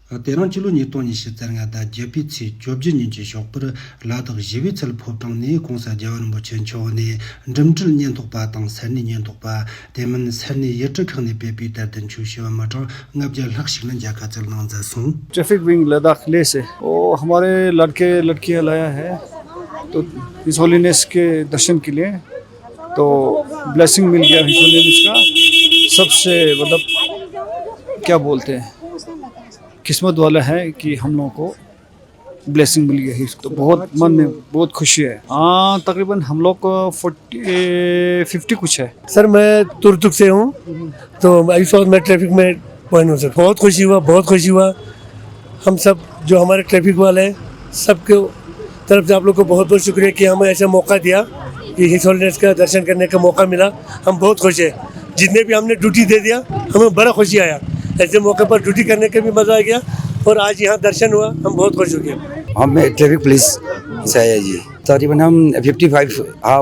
Terang chilu ni toni shi tsarnga da jepi tsi jobji ni ji shokpar ladak jivi tsal poptang ni kongsa jawan mo chen cho ni ndrimchil nyen tokpa tang sarni nyen tokpa temen sarni yechakang ni pepi tar dan chu shiwa mato ngabja lakshik nan jaka tsal nang za sung. Traffic wing Ladakh ले से वो हमारे लड़के लड़कियां लाया है तो his holiness के दर्शन के लिए तो ब्लेसिंग मिल गया हिज होलीनेस का सबसे मतलब क्या बोलते हैं किस्मत वाला है कि हम लोगों को ब्लेसिंग मिल गया है तो बहुत मन में बहुत खुशी है। हाँ तकरीबन हम लोग को 50 कुछ है। सर मैं तुर्तुक से हूँ तो इस वक्त मैं ट्रैफिक में पॉइंट हूँ सर। बहुत खुशी हुआ हम सब जो हमारे ट्रैफिक वाले हैं सबके तरफ से आप लोग को बहुत बहुत शुक्रिया कि हमें ऐसा मौका दिया कि हिज होलीनेस का दर्शन करने का मौका मिला। हम बहुत खुश हैं जितने भी हमने ड्यूटी दे दिया हमें बड़ा खुशी आया। ऐसे मौके पर ड्यूटी करने का भी मज़ा आ गया और आज यहाँ दर्शन हुआ हम बहुत खुश हो गए। हम ट्रैफिक पुलिस से आए जी तकरीबन हम 55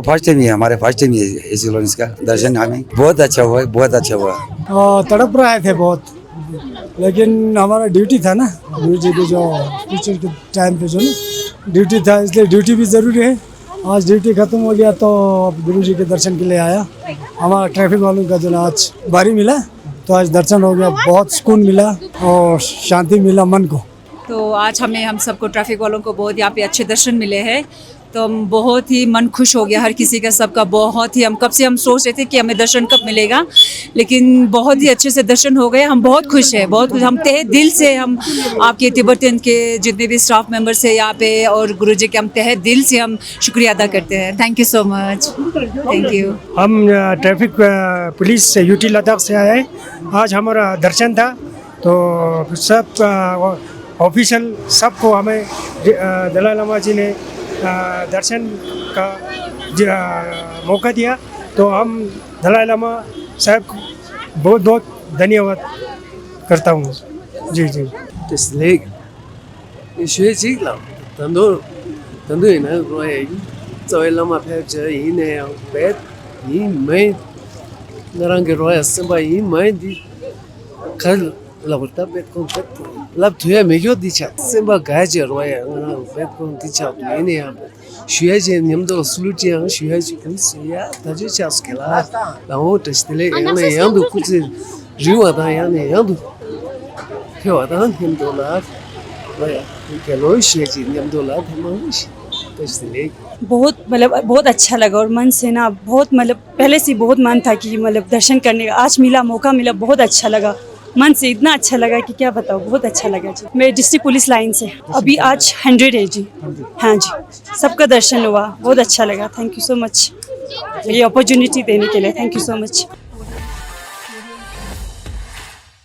फर्स्ट टाइम ही हमारे फर्स्ट टाइम ही इस होलीनेस का दर्शन हमें बहुत अच्छा हुआ। तड़प रहे थे बहुत लेकिन हमारा ड्यूटी था ना ड्यूटी पे जो टीचर के टाइम पे जो ना ड्यूटी था इसलिए ड्यूटी भी ज़रूरी है। आज ड्यूटी ख़त्म हो गया तो गुरु जी के दर्शन के लिए आया। हमारा ट्रैफिक वालों का जो ना आज बारी मिला तो आज दर्शन हो गया बहुत सुकून मिला और शांति मिला मन को। तो आज हम सबको ट्रैफिक वालों को बहुत यहाँ पे अच्छे दर्शन मिले हैं तो हम बहुत ही मन खुश हो गया हर किसी का सबका बहुत ही हम कब से हम सोच रहे थे कि हमें दर्शन कब मिलेगा लेकिन बहुत ही अच्छे से दर्शन हो गए। हम बहुत खुश हैं हम तहे दिल से हम आपके तिब्बतियन के जितने भी स्टाफ मेंबर्स हैं यहाँ पे और गुरुजी के हम तहे दिल से हम शुक्रिया अदा करते हैं। Thank you so much. Thank you. हम ट्रैफिक पुलिस से यूटी लद्दाख से आए। आज हमारा दर्शन था तो सब ऑफिशियल सबको हमें दलाई लामा जी ने दर्शन का मौका दिया तो हम दलाई लामा साहब को बहुत बहुत धन्यवाद करता हूँ जी जी। 你学习了，很多人呢说哎，作为老马拍这一年白，你没那让给说呀，是吧？你没的，看老大白工作，老腿没有的钱，是吧？感觉说呀，那白工的钱对呢呀，学习你们都是路这样学习公司呀，他就想是给了，然后这是嘞，那样都估计人我当样那样都，票当你们都拿。बहुत मतलब बहुत अच्छा लगा और मन से ना बहुत मतलब पहले से बहुत मन था कि मतलब दर्शन करने का आज मिला मौका मिला बहुत अच्छा लगा मन से इतना अच्छा लगा कि क्या बताओ बहुत अच्छा लगा जी। मैं डिस्ट्रिक्ट पुलिस लाइन से अभी आज 100 है जी। हाँ जी सबका दर्शन हुआ बहुत अच्छा लगा। थैंक यू सो मच ये अपॉर्चुनिटी देने के लिए। Thank you so much.